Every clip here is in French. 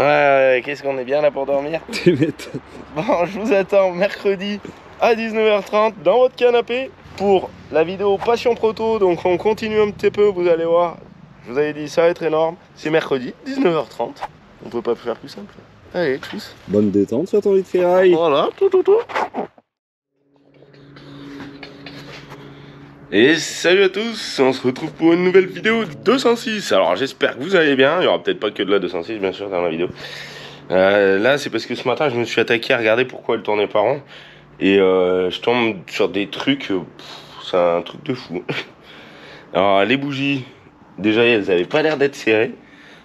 Ouais, qu'est-ce qu'on est bien là pour dormir. Tu m'étonnes. Bon, je vous attends mercredi à 19h30 dans votre canapé pour la vidéo Passion Proto. Donc on continue un petit peu, vous allez voir. Je vous avais dit, ça va être énorme. C'est mercredi, 19h30. On peut pas faire plus simple. Allez, tchuss. Bonne détente sur ton lit de ferraille. Voilà, tout. Et salut à tous, on se retrouve pour une nouvelle vidéo 206. Alors j'espère que vous allez bien, il y aura peut-être pas que de la 206 bien sûr dans la vidéo. Là c'est parce que ce matin je me suis attaqué à regarder pourquoi elle tournait pas rond. Et je tombe sur des trucs, c'est un truc de fou. Alors les bougies, déjà elles avaient pas l'air d'être serrées.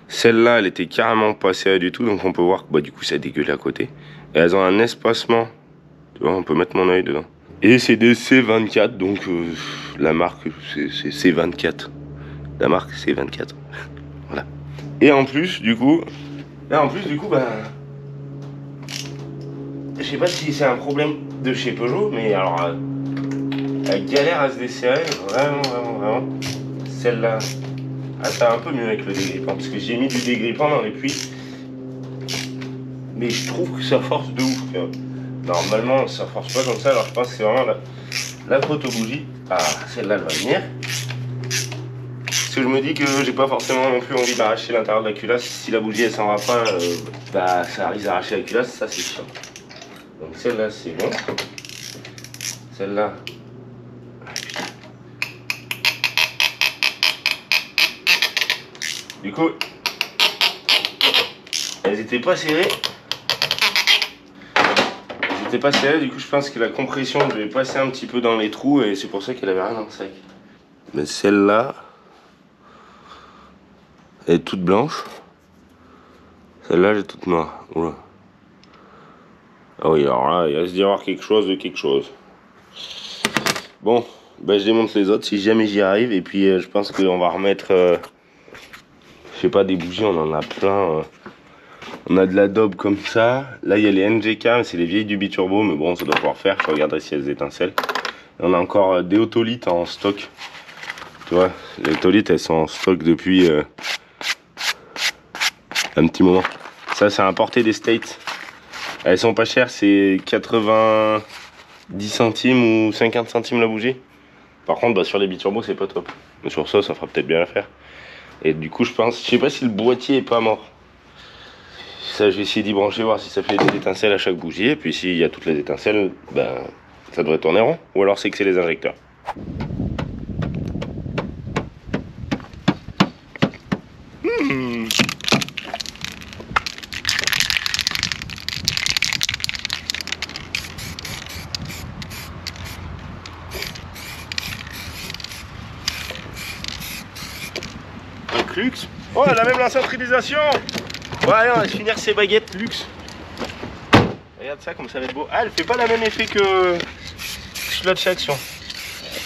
Celle-là elle était carrément pas serrée du tout, donc on peut voir que bah, du coup ça dégueule à côté. Et elles ont un espacement, tu vois, on peut mettre mon œil dedans. Et c'est des C24, donc la marque c'est C24. La marque C24. Voilà. Et en plus du coup, bah, je sais pas si c'est un problème de chez Peugeot, mais alors elle galère à se desserrer, vraiment. Celle-là, ah ça va un peu mieux avec le dégrippant, parce que j'ai mis du dégrippant dans les puits. Mais je trouve que ça force de ouf. Normalement ça force pas comme ça, alors je pense que c'est vraiment la photo-bougie. Ah, celle-là elle va venir. Parce que je me dis que j'ai pas forcément non plus envie d'arracher l'intérieur de la culasse. Si la bougie elle s'en va pas, bah ça risque d'arracher la culasse, ça c'est chiant. Donc celle-là c'est bon. Celle-là. Du coup, elles étaient pas serrées. Du coup je pense que la compression devait passer un petit peu dans les trous et c'est pour ça qu'elle avait rien dans le sac. Mais celle-là, elle est toute blanche. Celle-là elle est toute noire. Oula. Ah oui, alors là, il va se y avoir quelque chose de quelque chose. Bon, bah, je démonte les autres si jamais j'y arrive. Et puis je pense qu'on va remettre, je sais pas, des bougies, on en a plein. On a de la daube comme ça. Là, il y a les NGK, c'est les vieilles du biturbo, mais bon, ça doit pouvoir faire. Je regarderai si elles étincellent. Et on a encore des otolithes en stock. Tu vois, les otolithes, elles sont en stock depuis un petit moment. Ça, c'est importé des States. Elles sont pas chères, c'est 90 centimes ou 50 centimes la bougie. Par contre, bah, sur les biturbo, c'est pas top. Mais sur ça, ça fera peut-être bien l'affaire. Et du coup, je pense, je sais pas si le boîtier est pas mort. Ça, je vais essayer d'y brancher, voir si ça fait des étincelles à chaque bougie. Et puis, s'il y a toutes les étincelles, ben, ça devrait tourner rond. Ou alors, c'est que c'est les injecteurs. Donc, luxe. Oh, elle a même la centralisation. Ouais, allez, on va se finir ces baguettes luxe. Regarde ça, comme ça va être beau. Ah, elle fait pas le même effet que Sludge Action.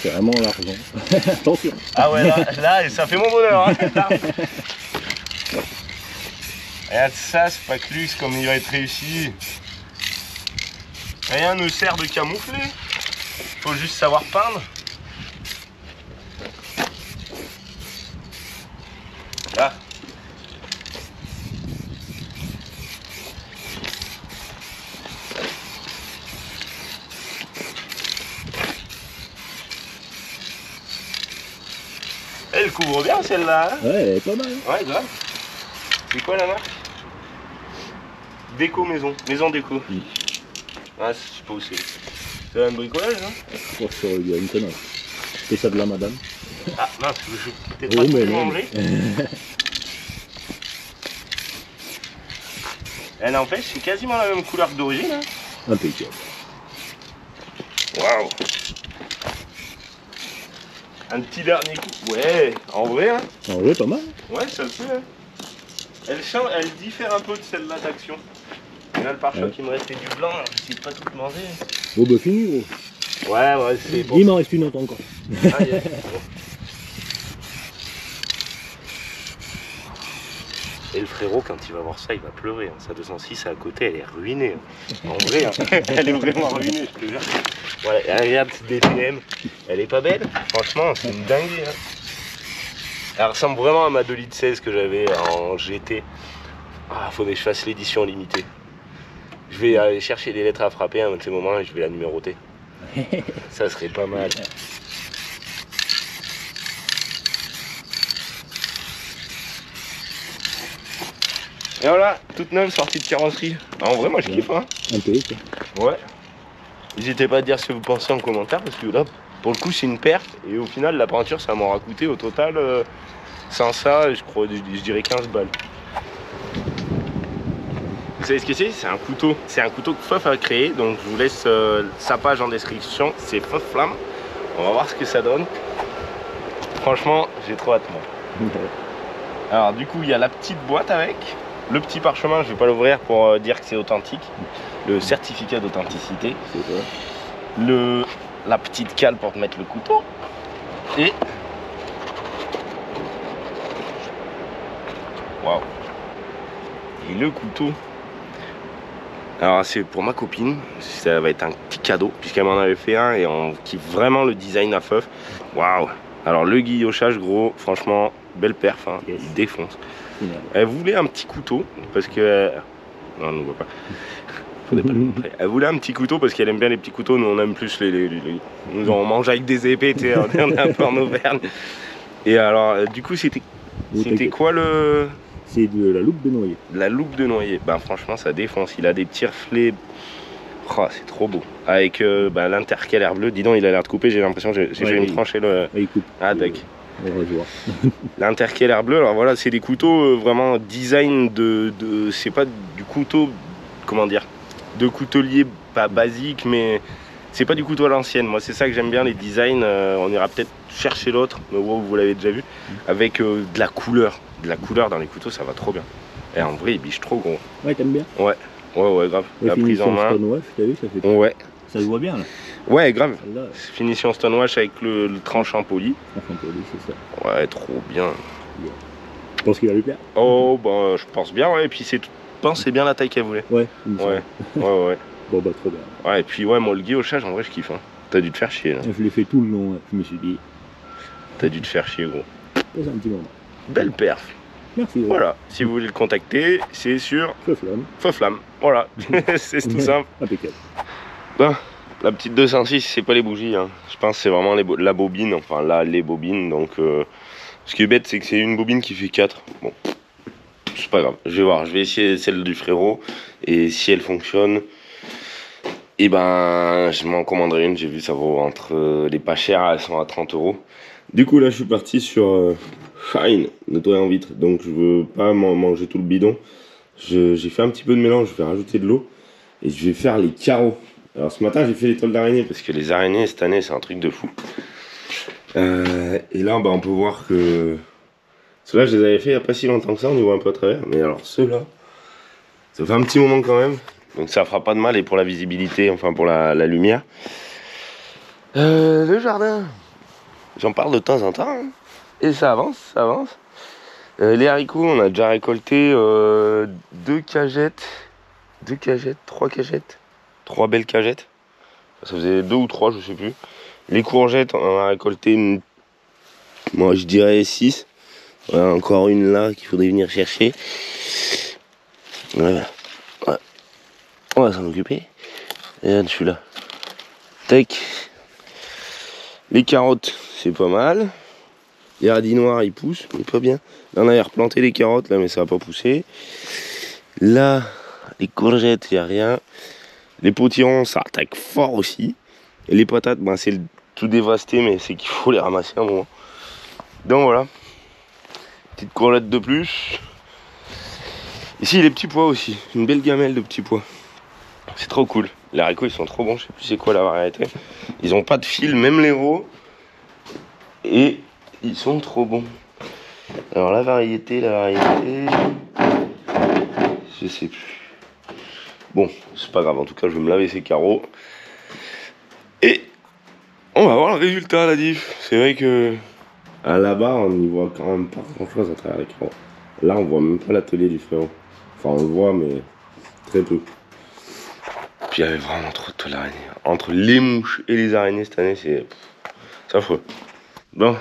C'est vraiment l'argent. Attention. Ah ouais, là, ça fait mon bonheur. Hein. Regarde ça, c'est pas que luxe comme il va être réussi. Rien ne sert de camoufler. Faut juste savoir peindre. Là. Elle couvre bien celle-là. Hein, ouais, elle est pas mal. Ouais, grave. C'est quoi la marque? Déco maison. Maison déco. Ah, je sais pas où c'est. C'est un bricolage, hein? Je crois qu'il y a une connasse. C'est ça de la madame. Ah, non, je vais peut-être pas tout manger. Elle n'empêche, c'est quasiment la même couleur que d'origine. Hein. Impeccable. Waouh! Un petit dernier coup. Ouais, en vrai, hein? En vrai, pas mal. Ouais, ça le fait. Hein. Elle diffère un peu de celle-là d'action. Et là, le pare-choc, il me restait du blanc, alors j'essaie de pas tout manger. Bon, bah, fini, gros. Ouais, c'est bon. Il m'en reste une autre encore. Ah, yes. Et le frérot, quand il va voir ça, il va pleurer. Hein. Sa 206 à côté, elle est ruinée. Hein. En vrai, hein. Elle est vraiment ruinée, je te jure. Ouais, regarde cette DTM, elle est pas belle. Franchement, c'est une dinguerie. Hein. Elle ressemble vraiment à ma 2,16 litres que j'avais en GT. Ah, faut que je fasse l'édition limitée. Je vais aller chercher les lettres à frapper à un de ces moments et je vais la numéroter. Ça serait pas mal. Et voilà, toute neuve, sortie de carrosserie. Ah, en vrai, moi je kiffe, hein. Un peu, quoi. Ouais. N'hésitez pas à dire ce que vous pensez en commentaire parce que là, pour le coup, c'est une perte. Et au final, la peinture, ça m'aura coûté au total, sans ça, je dirais 15 balles. Vous savez ce que c'est? C'est un couteau. C'est un couteau que Feuf a créé. Donc je vous laisse sa page en description. C'est Feuf Flamme. On va voir ce que ça donne. Franchement, j'ai trop hâte, moi. Alors du coup, il y a la petite boîte avec. Le petit parchemin, je vais pas l'ouvrir pour dire que c'est authentique. Le certificat d'authenticité. C'est ça. La petite cale pour te mettre le couteau. Et... Waouh. Et le couteau. Alors c'est pour ma copine, ça va être un petit cadeau puisqu'elle m'en avait fait un et on kiffe vraiment le design à Feuf. Waouh. Alors le guillochage gros, franchement, belle perf, hein. Yes. Il défonce. Yeah. Elle voulait un petit couteau parce que... Non, on ne voit pas. Faudrait pas le montrer. Elle voulait un petit couteau parce qu'elle aime bien les petits couteaux, nous on aime plus les... Nous on mange avec des épées, tu sais, on est un peu en Auvergne. Et alors du coup c'était quoi le... C'est de la loupe de noyer. La loupe de noyer, bah franchement ça défonce, il a des petits reflets, oh, c'est trop beau. Avec l'intercalaire bleu, dis donc il a l'air de couper, j'ai l'impression que j'ai fait une tranchée le... Ah, il coupe. Ah d'accord. On va voir. L'intercalaire bleu, alors voilà, c'est des couteaux vraiment design c'est pas du couteau, comment dire, de coutelier pas basique, mais c'est pas du couteau à l'ancienne. Moi c'est ça que j'aime bien, les designs, on ira peut-être chercher l'autre, mais wow, vous l'avez déjà vu, avec de la couleur. De la couleur dans les couteaux, ça va trop bien. Et en vrai, il biche trop gros. Ouais, t'aimes bien? Ouais, grave. La prise en main. Stonewash, t'as vu, ça fait... Ouais. Ça se voit bien là. Ouais, grave. Là, Finition stonewash avec le tranchant poli. enfin, c'est ça. Ouais, trop bien. Je pense qu'il va lui plaire. Oh, bah, je pense bien, ouais. Et puis, je pense c'est bien la taille qu'elle voulait. Ouais, il me semble. Ouais. Bon, bah, trop bien. Ouais, et puis, ouais, moi, le guillochage, en vrai, je kiffe. Hein. T'as dû te faire chier, là. Je l'ai fait tout le long, je me suis dit. T'as dû te faire chier, gros. C'est un petit moment. Belle perf. Merci. Voilà, si vous voulez le contacter, c'est sur Feuflamme. Feuflamme. Voilà, c'est tout simple. Impeccable. Bon, la petite 206, c'est pas les bougies. Hein. Je pense que c'est vraiment la bobine, enfin là, les bobines. Donc, ce qui est bête, c'est que c'est une bobine qui fait 4. Bon, c'est pas grave. Je vais voir, je vais essayer celle du frérot. Et si elle fonctionne, et ben, je m'en commanderai une. J'ai vu, ça vaut entre les pas chères, elles sont à 30 €. Du coup, là, je suis parti sur Shine, nettoyer en vitre. Donc, je veux pas manger tout le bidon. J'ai fait un petit peu de mélange, je vais rajouter de l'eau. Et je vais faire les carreaux. Alors ce matin j'ai fait les toiles d'araignée parce que les araignées cette année c'est un truc de fou. Et là bah, on peut voir que ceux-là je les avais fait il n'y a pas si longtemps que ça, on y voit un peu à travers. Mais alors ceux-là, ça fait un petit moment quand même. Donc ça fera pas de mal et pour la visibilité, enfin pour la lumière. Le jardin, j'en parle de temps en temps. Hein. Et ça avance, ça avance. Les haricots, on a déjà récolté 2 cagettes. 3 cagettes. 3 belles cagettes. Ça faisait 2 ou 3, je sais plus. Les courgettes, on a récolté moi je dirais 6. Voilà, encore une là qu'il faudrait venir chercher. Voilà. Ouais. On va s'en occuper. Et regarde, je suis là. Tac. Les carottes, c'est pas mal. Les radis noirs, ils poussent, mais pas bien. Là, on avait replanté les carottes, là, mais ça va pas pousser. Là, les courgettes, il n'y a rien. Les potirons, ça attaque fort aussi. Et les patates, ben, c'est tout dévasté, mais c'est qu'il faut les ramasser à un moment. Donc voilà. Petite courgette de plus. Ici, les petits pois aussi. Une belle gamelle de petits pois. C'est trop cool. Les haricots, ils sont trop bons. Je sais plus c'est quoi la variété. Ils ont pas de fil, même les veaux. Et ils sont trop bons. Alors la variété, je sais plus. Bon, c'est pas grave, en tout cas je vais me laver ces carreaux. Et on va voir le résultat, la diff. C'est vrai que là-bas on n'y voit quand même pas grand chose à travers les carreaux. Là on voit même pas l'atelier du frérot. Enfin on le voit mais très peu. Puis il y avait vraiment trop de toiles d'araignées. Entre les mouches et les araignées cette année c'est affreux. Bon.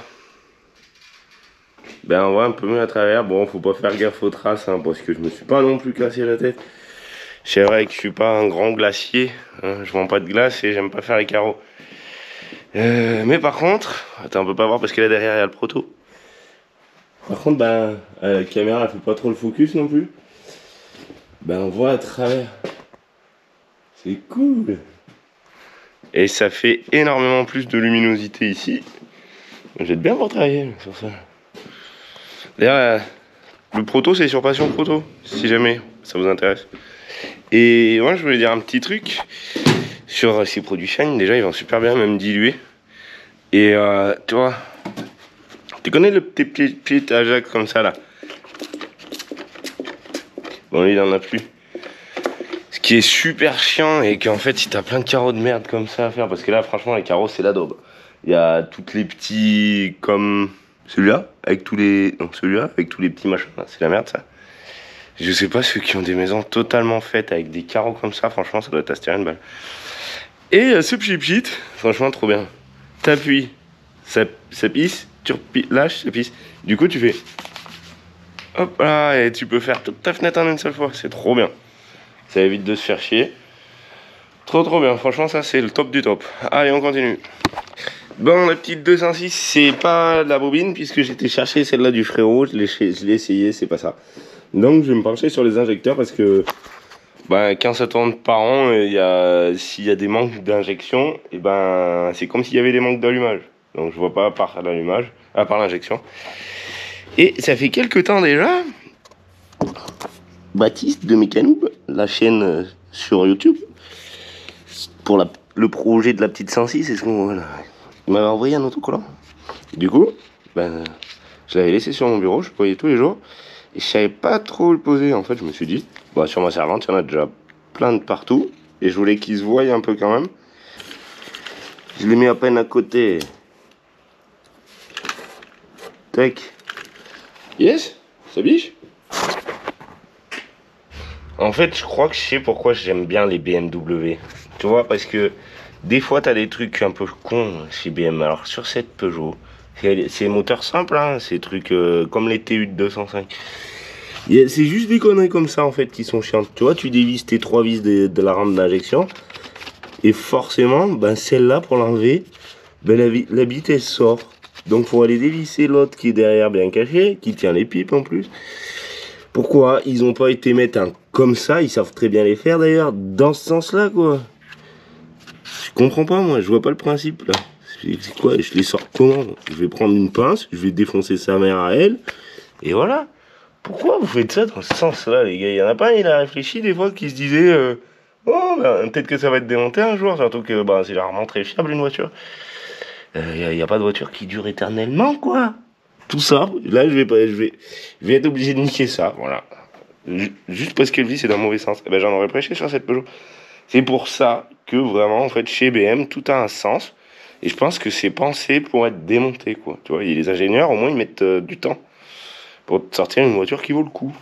Ben on voit un peu mieux à travers. Bon, faut pas faire gaffe aux traces hein, parce que je me suis pas non plus cassé la tête. C'est vrai que je suis pas un grand glacier, hein, je vends pas de glace et j'aime pas faire les carreaux. Mais par contre, attends, on peut pas voir parce que là derrière il y a le proto. Par contre, ben la caméra elle fait pas trop le focus non plus. Ben on voit à travers. C'est cool. Et ça fait énormément plus de luminosité ici. J'ai bien pour travailler sur ça. D'ailleurs, le proto c'est sur Passion Proto, si jamais ça vous intéresse. Et moi je voulais dire un petit truc sur ces produits Shine. Déjà ils vont super bien, même dilués. Et tu vois, tu connais le petit pied à Jacques comme ça là? Bon lui il en a plus. Ce qui est super chiant et qu'en fait si t'as plein de carreaux de merde comme ça à faire, parce que là franchement les carreaux c'est la daube. Il y a toutes les petits comme celui-là avec tous les, non celui-là avec tous les petits machins, c'est la merde ça. Je sais pas ceux qui ont des maisons totalement faites avec des carreaux comme ça, franchement ça doit t'astirer une balle. Et ce pchit, franchement trop bien. T'appuies, ça pisse, tu lâches, ça pisse. Du coup tu fais hop là et tu peux faire toute ta fenêtre en une seule fois, c'est trop bien. Ça évite de se faire chier. Trop bien, franchement ça c'est le top du top. Allez on continue. Bon la petite 206 c'est pas la bobine puisque j'étais chercher celle-là du frérot, je l'ai essayé, c'est pas ça. Donc je vais me pencher sur les injecteurs parce que ben, quand ça tourne par an, s'il y a des manques d'injection, et ben c'est comme s'il y avait des manques d'allumage. Donc je vois pas par l'allumage, par l'injection. Et ça fait quelques temps déjà, Baptiste de Mécanoub, la chaîne sur YouTube, pour le projet de la petite 106, c'est ce qu'on voilà, il m'avait envoyé un autocollant. Du coup, ben je l'avais laissé sur mon bureau, je le voyais tous les jours. Et je savais pas trop où le poser. En fait, je me suis dit, bah, sur ma servante, il y en a déjà plein de partout. Et je voulais qu'ils se voient un peu quand même. Je l'ai mis à peine à côté. Tac. Yes, ça biche. En fait, je crois que je sais pourquoi j'aime bien les BMW. Tu vois, parce que des fois, tu as des trucs un peu cons chez BMW. Alors, sur cette Peugeot, c'est moteur simple, hein, c'est trucs comme les TU de 205. C'est juste des conneries comme ça en fait qui sont chiantes. Tu vois, tu dévisses tes 3 vis de la rampe d'injection. Et forcément, ben, celle-là pour l'enlever, ben, la bite elle sort. Donc faut aller dévisser l'autre qui est derrière bien caché, qui tient les pipes en plus. Pourquoi ils ont pas été mettre un comme ça, ils savent très bien les faire d'ailleurs, dans ce sens-là quoi. Je comprends pas moi, je vois pas le principe là. C'est quoi, je les sors comment? Je vais prendre une pince, je vais défoncer sa mère à elle, et voilà. Pourquoi vous faites ça dans ce sens-là, les gars? Il y en a pas un, il a réfléchi des fois qui se disait oh, ben, peut-être que ça va être démonté un jour, surtout que ben, c'est rarement très fiable une voiture. Il n'y a pas de voiture qui dure éternellement, quoi. Tout ça, là, je vais être obligé de niquer ça, voilà. Juste parce que le vie, c'est dans le mauvais sens. Eh ben, j'en aurais prêché sur cette Peugeot. C'est pour ça que vraiment, en fait, chez BM, tout a un sens. Et je pense que c'est pensé pour être démonté, quoi. Tu vois, et les ingénieurs, au moins, ils mettent du temps pour sortir une voiture qui vaut le coup.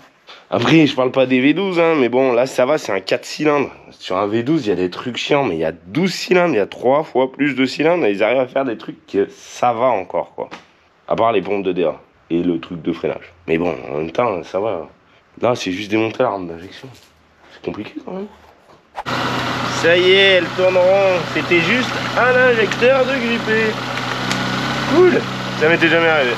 Après, je parle pas des V12, hein, mais bon, là, ça va, c'est un 4 cylindres. Sur un V12, il y a des trucs chiants, mais il y a 12 cylindres, il y a 3 fois plus de cylindres, et ils arrivent à faire des trucs que ça va encore, quoi. À part les pompes de DA et le truc de freinage. Mais bon, en même temps, ça va. Là, c'est juste démonter la rampe d'injection. C'est compliqué, quand même. Ça y est, elles tourneront. C'était juste un injecteur de grippé. Cool. Ça m'était jamais arrivé.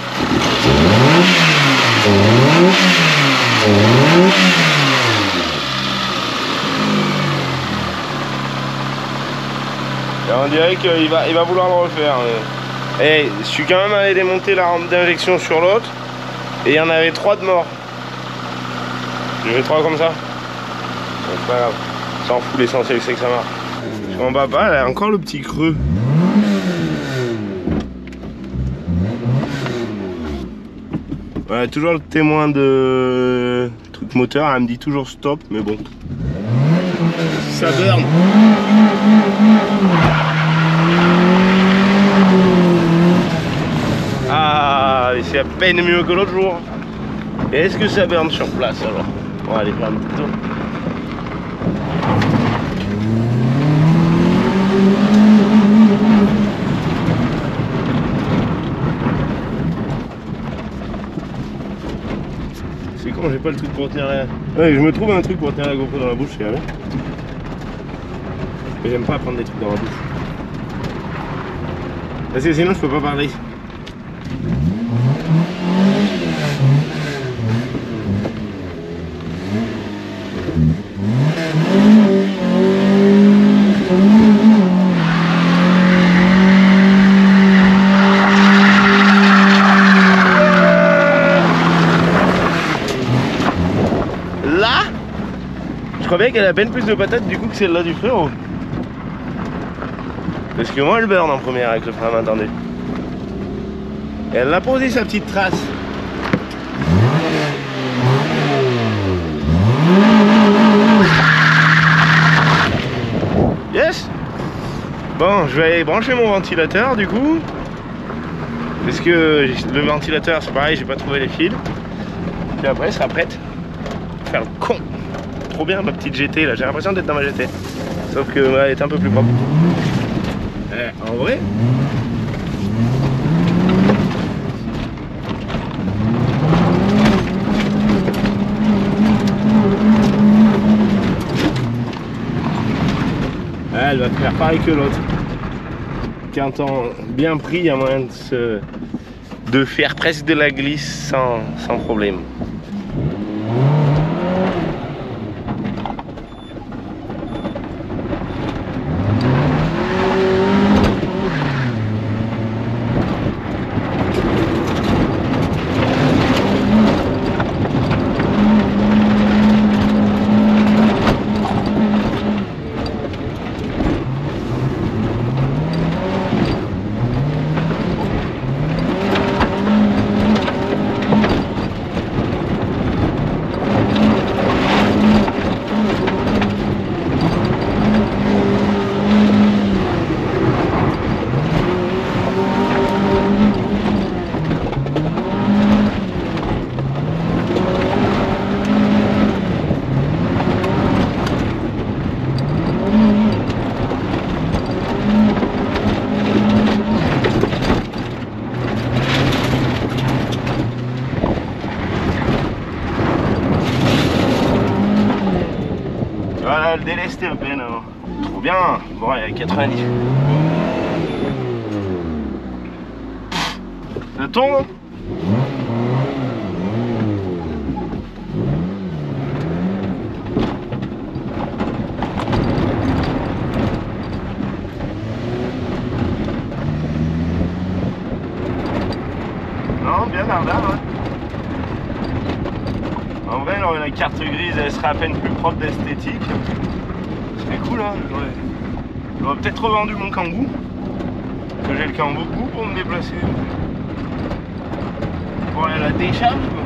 Et on dirait qu'il va vouloir le refaire. Et je suis quand même allé démonter la rampe d'injection sur l'autre. Et il y en avait 3 de morts. Je vais 3 comme ça. C'est pas grave. S'en fout, l'essentiel c'est que ça marche. En bas, elle a encore le petit creux. Voilà, toujours le témoin de truc moteur, elle me dit toujours stop, mais bon. Ça burn. Ah, c'est à peine mieux que l'autre jour. Et est-ce que ça burn sur place alors? On va aller faire un petit tour. con, j'ai pas le truc pour tenir la... Ouais, je me trouve un truc pour tenir la GoPro dans la bouche, c'est vrai. Mais j'aime pas prendre des trucs dans la bouche. Parce que sinon je peux pas parler. Là, je crois bien qu'elle a à peine plus de patates du coup que celle-là du frérot. Parce que moi elle burn en première avec le frein à main tendu. Et elle a posé sa petite trace. Yes. Bon, je vais aller brancher mon ventilateur du coup. Parce que le ventilateur c'est pareil, j'ai pas trouvé les fils. Puis après elle sera prête. Faire le con. Trop bien ma petite GT là, j'ai l'impression d'être dans ma GT. Sauf que elle est un peu plus propre. En vrai, elle va faire pareil que l'autre. Qu'un temps bien pris, il y a moyen de faire presque de la glisse sans problème. Voilà, le délesté à peine. Hein. Trop bien. Bon, il y a 90. Ça tombe. Non, bien barbare. Hein. En vrai, alors, la carte grise, elle serait à peine plus propre d'esthétique. C'est cool, hein. J'aurais peut-être revendu mon Kangoo. Parce que j'ai le Kangoo pour me déplacer. Pour aller à la décharge, quoi.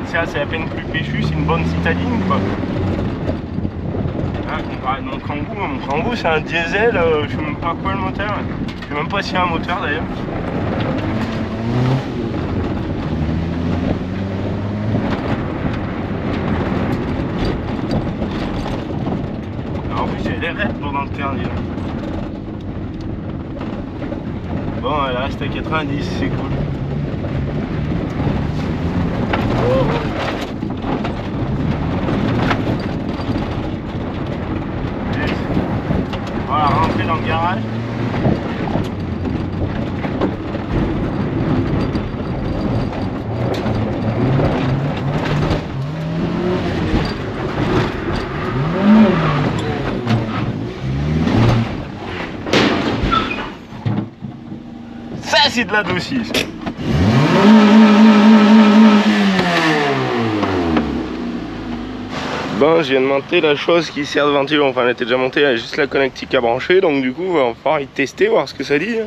Ça, c'est à peine plus péchu, c'est une bonne citadine, quoi. Ah, comparé à mon Kangoo, c'est un diesel, je sais même pas quoi le moteur. Je sais même pas s'il y a un moteur d'ailleurs. En plus, j'ai des rêves dans le cardio. Bon, elle reste à 90, c'est cool. Voilà, rentrer dans le garage. Ça, c'est de la dossice. Bon, je viens de monter la chose qui sert de ventilo, enfin elle était déjà montée, elle a juste la connectique à brancher, donc du coup on va pouvoir y tester, voir ce que ça dit.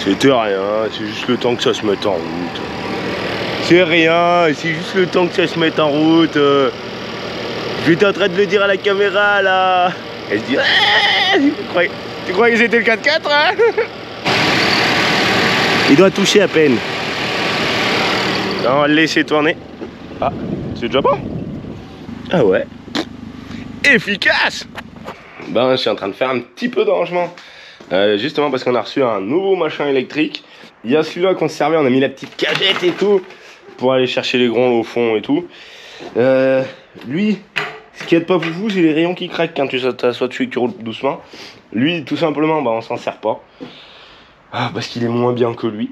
C'était rien, c'est juste le temps que ça se mette en route. C'est rien, c'est juste le temps que ça se mette en route. J'étais en train de le dire à la caméra là. Elle se dit ah, tu croyais que c'était le 4x4 hein? Il doit toucher à peine. On va le laisser tourner. Ah, c'est déjà bon. Ah ouais. Efficace. Ben, je suis en train de faire un petit peu de rangement. Justement parce qu'on a reçu un nouveau machin électrique. Il y a celui-là qu'on se servait, on a mis la petite cagette et tout pour aller chercher les gronds au fond et tout. Lui, ce qui est pas foufou, c'est les rayons qui craquent quand tu t'assois dessus et que tu roules doucement. Lui, tout simplement, bah, on s'en sert pas. Ah, parce qu'il est moins bien que lui.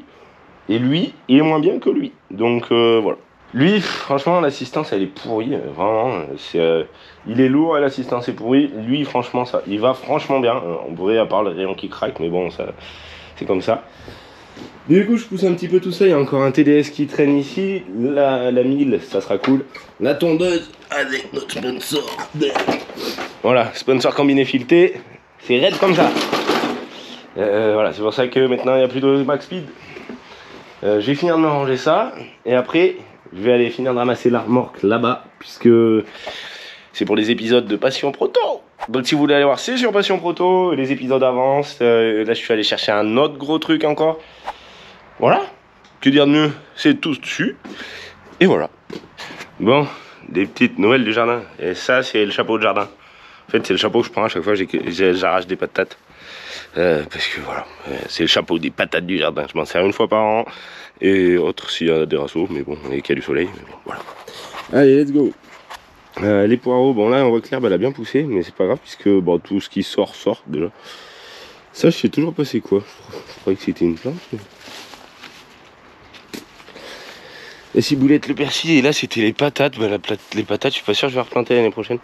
Et lui, il est moins bien que lui. Donc voilà. Lui, franchement, l'assistance, elle est pourrie. Vraiment, il est lourd et l'assistance est pourrie. Lui, franchement, ça, il va franchement bien. On pourrait, à part les rayons qui craquent, mais bon, ça, c'est comme ça. Du coup, je pousse un petit peu tout ça. Il y a encore un TDS qui traîne ici. La 1000, ça sera cool. La tondeuse avec notre sponsor. Voilà, sponsor combiné fileté. C'est raide comme ça. Voilà, c'est pour ça que maintenant, il n'y a plus de max speed. Je vais finir de me ranger ça. Et après, je vais aller finir de ramasser la remorque là-bas. Puisque c'est pour les épisodes de Passion Proto. Donc si vous voulez aller voir, c'est sur Passion Proto. Les épisodes avancent. Là, je suis allé chercher un autre gros truc encore. Voilà. Que dire de mieux? C'est tout dessus. Et voilà. Bon, des petites nouvelles du jardin. Et ça, c'est le chapeau de jardin. En fait, c'est le chapeau que je prends à chaque fois que j'arrache des patates. Parce que voilà, c'est le chapeau des patates du jardin. Je m'en sers une fois par an. Et autre s'il y a des rassos. Mais bon, et qu'il y a du soleil. Mais bon, voilà. Allez, let's go. Les poireaux, bon là on voit que l'herbe elle a bien poussé, mais c'est pas grave puisque bon, tout ce qui sort déjà. Ça je sais toujours pas c'est quoi. Je croyais que c'était une plante. Mais... Et ciboulette, le persil, et là c'était les patates. Bah, les patates, je suis pas sûr que je vais replanter l'année prochaine.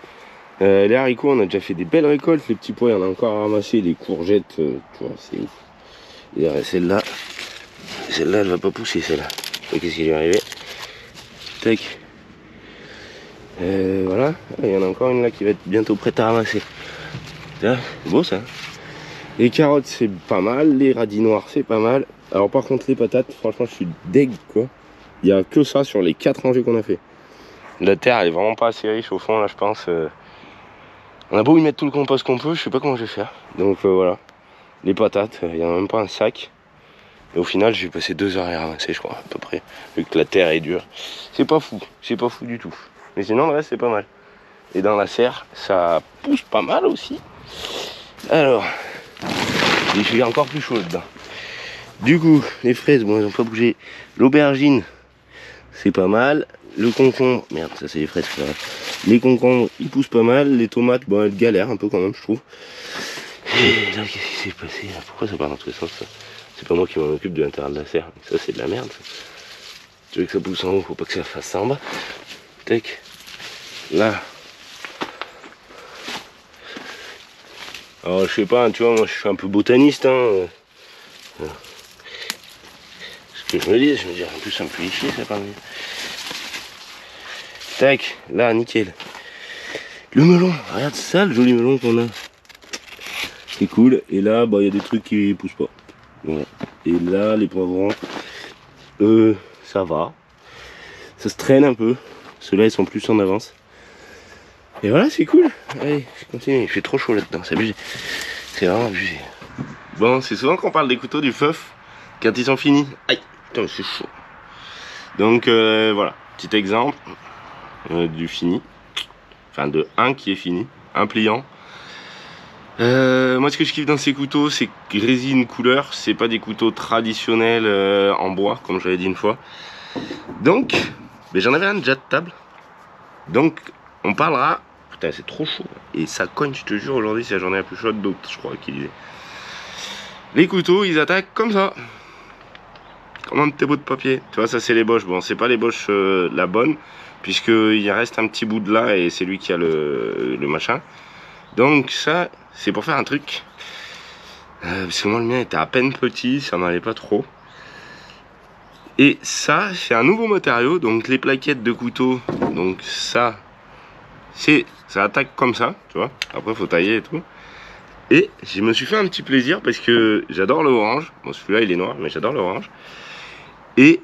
Les haricots, on a déjà fait des belles récoltes. Les petits pois, il y en a encore à ramasser. Les courgettes, tu vois, c'est ouf. Et celle-là, elle va pas pousser celle-là. Qu'est-ce qui lui est arrivé? Tac. Voilà, il y en a encore une là qui va être bientôt prête à ramasser. C'est beau ça. Les carottes c'est pas mal, les radis noirs c'est pas mal. Alors par contre les patates, franchement je suis deg quoi. Il y a que ça sur les 4 rangées qu'on a fait. La terre elle est vraiment pas assez riche au fond là je pense. On a beau y mettre tout le compost qu'on peut, je sais pas comment je vais faire. Donc voilà, les patates, il y en a même pas un sac. Et au final j'ai passé 2 heures à les ramasser je crois à peu près. Vu que la terre est dure. C'est pas fou du tout. Mais sinon le reste c'est pas mal. Et dans la serre ça pousse pas mal aussi. Alors, je suis encore plus chaud dedans. Du coup, les fraises, bon elles ont pas bougé. L'aubergine, c'est pas mal. Le concombre, merde ça c'est les fraises. Les concombres, ils poussent pas mal. Les tomates, bon elles galèrent un peu quand même je trouve. Et là qu'est-ce qui s'est passé là? Pourquoi ça part dans tous les sens ça? C'est pas moi qui m'en occupe de l'intérieur de la serre. Ça c'est de la merde. Ça. Tu veux que ça pousse en haut, faut pas que ça fasse ça en bas. Tac. Là. Alors je sais pas, tu vois, moi je suis un peu botaniste. Hein. Ce que je me dis, en plus ça me fait chier ça par mieux. Tac, là nickel. Le melon, regarde ça le joli melon qu'on a. C'est cool. Et là, bah il y a des trucs qui poussent pas. Voilà. Et là, les poivrons, ça va. Ça se traîne un peu. Ceux-là ils sont plus en avance. Et voilà, c'est cool. Allez, je continue. Il fait trop chaud là-dedans, c'est abusé. C'est vraiment abusé. Bon, c'est souvent qu'on parle des couteaux du feuf quand ils sont finis. Aïe, putain, c'est chaud. Donc voilà, petit exemple du fini. Enfin, de un qui est fini, un pliant. Moi, ce que je kiffe dans ces couteaux, c'est que résine couleur. C'est pas des couteaux traditionnels en bois, comme j'avais dit une fois. Donc, mais j'en avais un déjà de table. Donc, on parlera. Putain, c'est trop chaud. Et ça cogne, je te jure, aujourd'hui, c'est la journée la plus chaude d'autres, je crois qu'il disait. Les couteaux, ils attaquent comme ça. Comme un petit bout de papier. Tu vois, ça, c'est l'ébauche. Bon, c'est pas l'ébauche la bonne, puisqu'il reste un petit bout de là et c'est lui qui a le machin. Donc, ça, c'est pour faire un truc. Parce que moi, le mien était à peine petit, ça n'allait pas trop. Et ça, c'est un nouveau matériau. Donc, les plaquettes de couteau, donc ça. Ça attaque comme ça, tu vois. Après, faut tailler et tout. Et je me suis fait un petit plaisir parce que j'adore le orange. Bon, celui-là il est noir, mais j'adore le orange. Et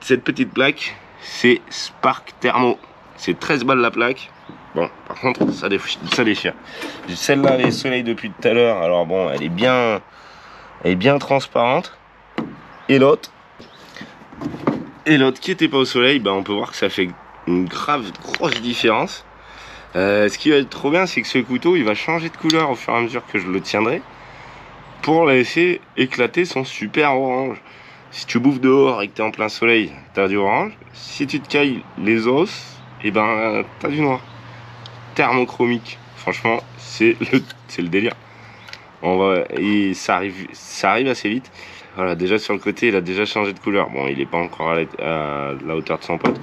cette petite plaque, c'est Spark Thermo. C'est 13 balles la plaque. Bon, par contre, ça déchire. Celle-là, elle est soleil depuis tout à l'heure. Alors bon, elle est bien transparente. Et l'autre qui était pas au soleil, on peut voir que ça fait une grosse différence. Ce qui va être trop bien, c'est que ce couteau, il va changer de couleur au fur et à mesure que je le tiendrai pour laisser éclater son super orange. Si tu bouffes dehors et que tu es en plein soleil, tu as du orange. Si tu te cailles les os, et tu as du noir. Thermochromique. Franchement, c'est le délire. Et ça arrive assez vite. Voilà, déjà sur le côté, il a déjà changé de couleur. Bon, il n'est pas encore à la hauteur de son pote.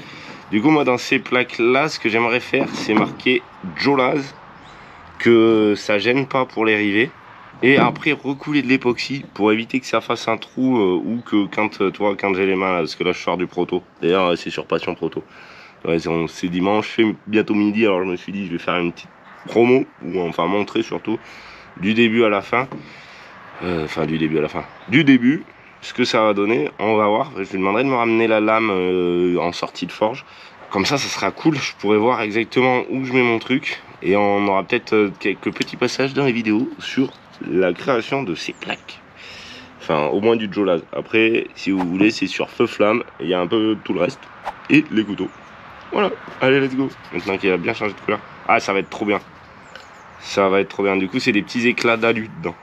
Du coup, moi, dans ces plaques-là, ce que j'aimerais faire, c'est marquer Jolaz, que ça gêne pas pour les rivets. Et après, recouler de l'époxy pour éviter que ça fasse un trou ou que quand j'ai les mains, là, parce que là, je sors du proto. D'ailleurs, c'est sur Passion Proto. Ouais, c'est dimanche, je fais bientôt midi, alors je me suis dit, je vais faire une petite promo, ou enfin montrer surtout, du début à la fin. Du début, ce que ça va donner, on va voir. Je lui demanderai de me ramener la lame en sortie de forge. Comme ça sera cool, je pourrai voir exactement où je mets mon truc. Et on aura peut-être quelques petits passages dans les vidéos sur la création de ces plaques. Enfin, au moins du Jolaz. Après, si vous voulez, c'est sur feu flamme. Il y a un peu tout le reste. Et les couteaux. Voilà, allez, let's go. Maintenant qu'il a bien changé de couleur. Ah, ça va être trop bien. Ça va être trop bien. Du coup, c'est des petits éclats d'alu dedans.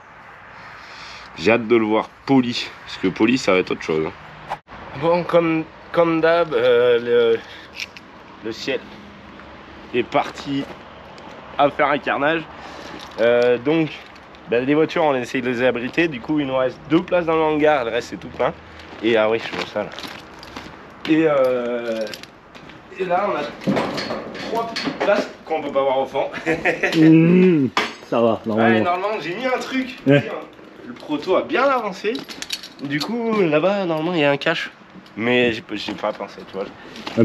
J'ai hâte de le voir poli. Parce que poli, ça va être autre chose. Bon, comme d'hab, le ciel est parti à faire un carnage. Donc, les voitures, on essaye de les abriter. Du coup, il nous reste 2 places dans le hangar. Le reste, c'est tout plein. Et ah oui, je vois ça là. Et là, on a 3 petites places qu'on peut pas voir au fond. Ça va, normalement. Ouais, normalement, j'ai mis un truc. Le proto a bien avancé. Du coup, là-bas, normalement, il y a un cache. Mais j'ai pas pensé, tu vois.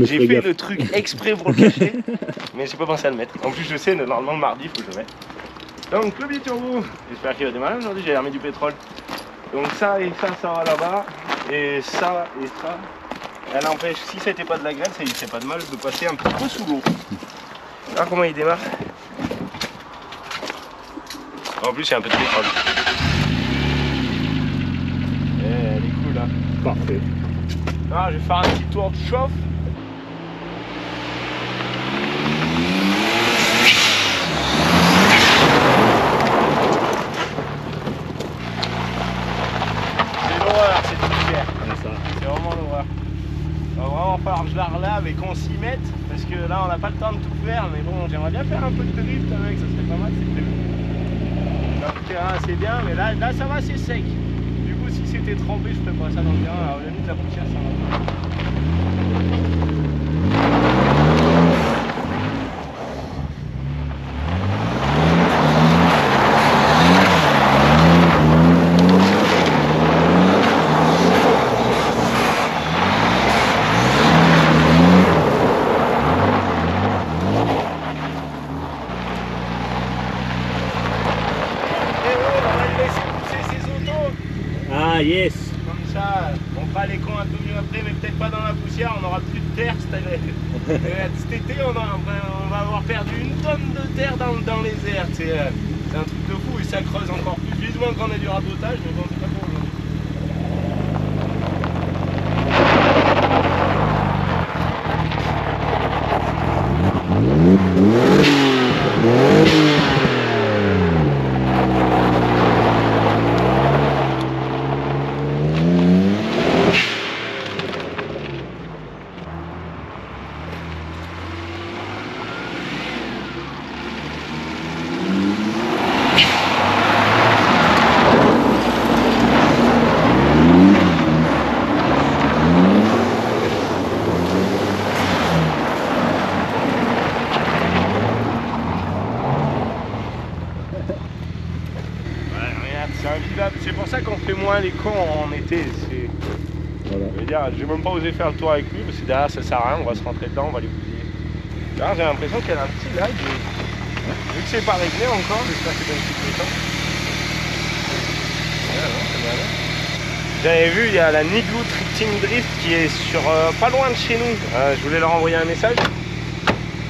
J'ai fait le truc exprès pour le cacher. Mais j'ai pas pensé à le mettre. En plus, je sais, normalement, le mardi, il faut que je le mette. Donc, le biturbo, j'espère qu'il va démarrer aujourd'hui. J'ai remis du pétrole. Donc, ça et ça va là-bas. Et ça et ça. Elle empêche, si c'était pas de la graine, ça c'est pas de mal de passer un petit peu sous l'eau. Alors comment il démarre? En plus il y a un peu de pétrole. Elle est cool là. Parfait. Alors, je vais faire un petit tour de chauffe. C'est l'horreur cette poussière. C'est vraiment l'horreur. Il va vraiment falloir que je la relave et qu'on s'y mette parce que là on n'a pas le temps de tout faire, mais bon, j'aimerais bien faire un peu de drift avec, ça serait pas mal, c'est prévu. Le terrain c'est bien, mais là ça va, c'est sec. Du coup si c'était trempé je ferais pas ça dans le terrain, alors la limite la poussière ça va. Ah yes. Comme ça, on fera les cons un peu mieux après, mais peut-être pas dans la poussière, on aura plus de terre cet été, on va avoir perdu 1 tonne de terre dans les airs. C'est un truc de fou et ça creuse encore plus vite quand on a du rabotage, mais bon, c'est pas pour aujourd'hui. C'est invivable, c'est pour ça qu'on fait moins les cons en été. Voilà. Je veux dire, j'ai même pas osé faire le tour avec lui parce que derrière ça sert à rien, on va se rentrer dedans, on va les bousiller. Là j'ai l'impression qu'elle a un petit lag. Vu que c'est pas réglé encore, j'espère que c'est pas une petite temps. J'avais vu, il y a la Niglou Team Drift qui est sur pas loin de chez nous. Je voulais leur envoyer un message.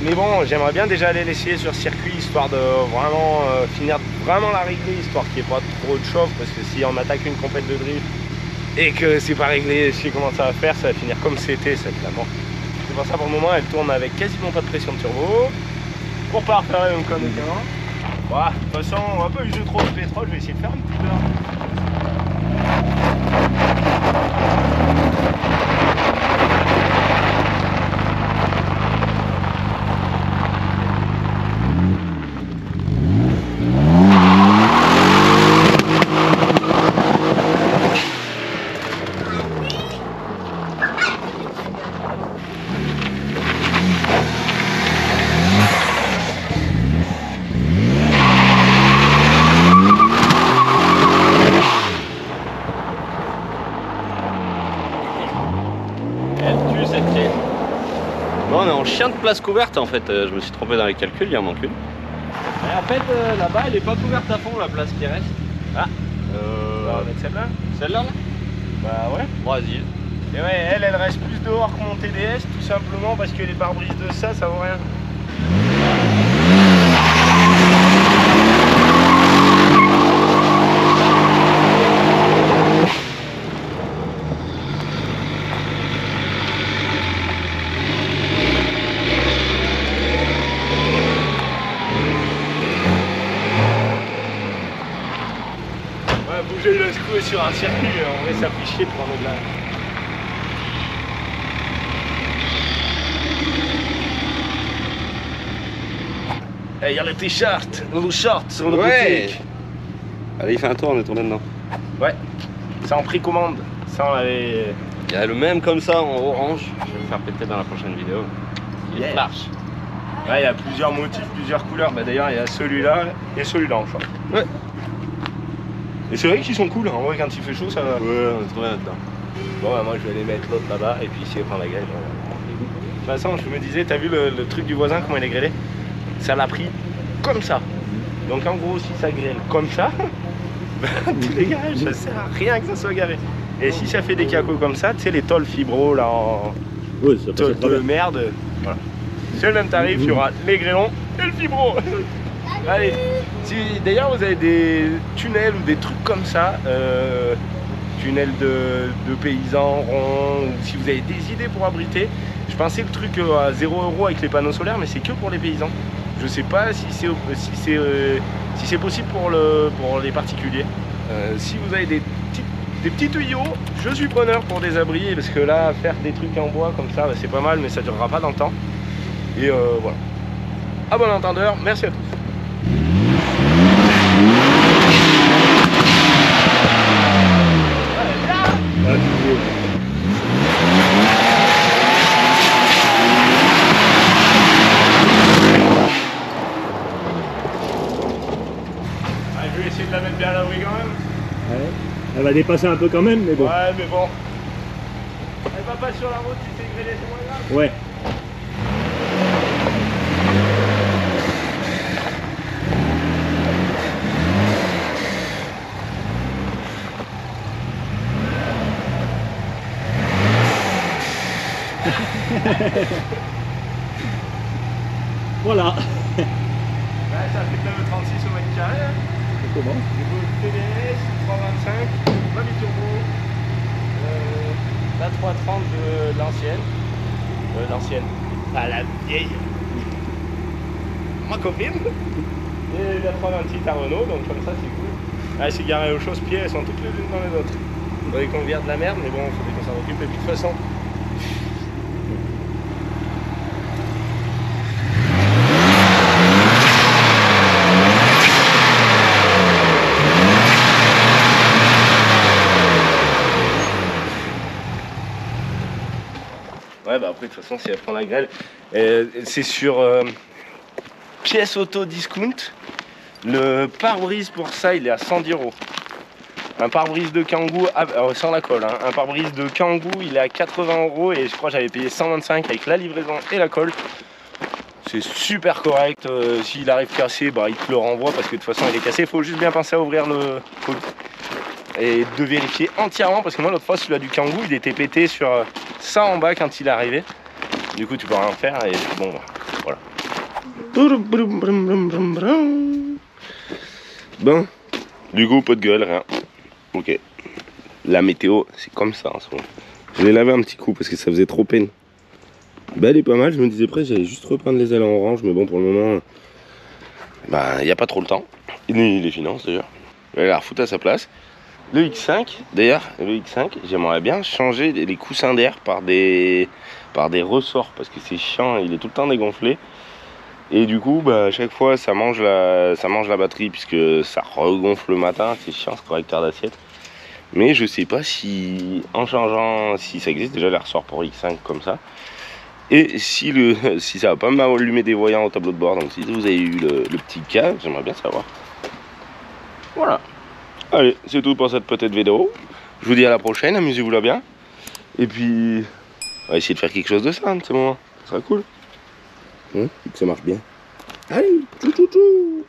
Mais bon, j'aimerais bien déjà aller l'essayer sur circuit, histoire de vraiment finir vraiment la régler, histoire qu'il n'y ait pas trop de chauffe, parce que si on attaque une compète de drift et que c'est pas réglé, je sais comment ça va faire, ça va finir comme c'était, ça va être la mort. C'est pour ça pour le moment, elle tourne avec quasiment pas de pression de turbo, pour pas refaire la même connerie qu'avant. Voilà, de toute façon, on va pas user trop de pétrole, je vais essayer de faire une petite heure. Bon, on est en chien de place couverte en fait, je me suis trompé dans les calculs, il en manque une. Et en fait là-bas elle est pas couverte à fond la place qui reste. Ah On va mettre celle-là. Celle-là là? Bah ouais. Bon, vas-y. Et ouais, elle reste plus dehors que mon TDS, tout simplement parce que les pare-brises de ça vaut rien. Bouger le screw sur un circuit, en vrai ça fait chier pour un au-delà. Il y a le t-shirt, le short sur le boutique. Allez, il fait un tour, on est tourné dedans. Ouais, c'est en précommande. Ça on l'avait. Il y a le même comme ça en orange. Je vais le faire péter dans la prochaine vidéo. Il marche. Ouais, il y a plusieurs motifs, plusieurs couleurs. Bah, d'ailleurs, il y a celui-là et celui-là en short. Ouais. Et c'est vrai qu'ils sont cool, en vrai quand il fait chaud ça va. Ouais, on est trop bien là-dedans. Bon bah, moi je vais aller mettre l'autre là-bas et puis essayer de prendre la gagne. De toute façon je me disais, t'as vu le truc du voisin comment il est grêlé? Ça l'a pris comme ça. Donc en gros si ça grêle comme ça, tous les garages ça sert à rien que ça soit garé. Et si ça fait des cacos comme ça, tu sais les tôles fibro là en tôle de merde, voilà. C'est le même tarif, il y aura les grêlons et le fibro. Allez, si d'ailleurs vous avez des tunnels ou des trucs comme ça, tunnels de paysans ronds, ou si vous avez des idées pour abriter, je pensais le truc à 0 € avec les panneaux solaires, mais c'est que pour les paysans. Je sais pas si c'est possible pour les particuliers. Si vous avez des petits tuyaux, je suis preneur pour des abris, parce que là, faire des trucs en bois comme ça, bah, c'est pas mal, mais ça durera pas dans le temps. Et voilà. À bon entendeur, merci à tous. Je vais essayer de la mettre bien à l'abri quand même. Ouais. Elle va dépasser un peu quand même, mais bon. Ouais, mais bon. Elle va pas sur la route, tu t'es grêlé, c'est moins grave. Ouais. Voilà. Ouais, ça fait 9,36 au mètre carré. Hein. Comment? Du coup, TDS, 325, pas biturbo. La 330 de l'ancienne. L'ancienne. Ah, la vieille. Ma copine. Et la 328 à Renault, donc comme ça c'est cool. Ah, c'est garé aux chausse-pieds, elles sont toutes les unes dans les autres. Il faudrait qu'on vire de la merde, mais bon, il faudrait qu'on s'en occupe. Et puis de toute façon, ouais, bah après de toute façon si elle prend la grêle, c'est sur pièce auto discount. Le pare-brise pour ça il est à 110 €. Un pare-brise de Kangoo, sans la colle, hein. Un pare-brise de Kangoo il est à 80 € et je crois que j'avais payé 125 avec la livraison et la colle. C'est super correct, s'il arrive cassé, bah, il te le renvoie parce que de toute façon il est cassé. Il faut juste bien penser à ouvrir et de vérifier entièrement parce que moi l'autre fois celui-là du Kangoo il était pété sur ça en bas quand il est arrivé. Du coup tu peux rien faire et bon voilà. Bon, du coup pas de gueule, rien. Ok. La météo c'est comme ça en ce moment. Je l'ai lavé un petit coup parce que ça faisait trop peine. Bah elle est pas mal, je me disais après j'allais juste repeindre les ailes en orange mais bon pour le moment bah il n'y a pas trop le temps. Ni les finances d'ailleurs. Je vais la refoutre à sa place. Le X5, d'ailleurs, le X5, j'aimerais bien changer les coussins d'air par des ressorts parce que c'est chiant, il est tout le temps dégonflé. Et du coup, bah, à chaque fois, ça mange la batterie puisque ça regonfle le matin, c'est chiant ce correcteur d'assiette. Mais je sais pas si, en changeant, si ça existe déjà les ressorts pour X5 comme ça. Et si ça va pas m'allumer des voyants au tableau de bord, donc si vous avez eu le petit cas, j'aimerais bien savoir. Voilà. Allez, c'est tout pour cette petite vidéo. Je vous dis à la prochaine, amusez-vous là bien. Et puis, on va essayer de faire quelque chose de ça, de ce moment. Ça sera cool. Que ça marche bien. Allez, tchou tchou tchou.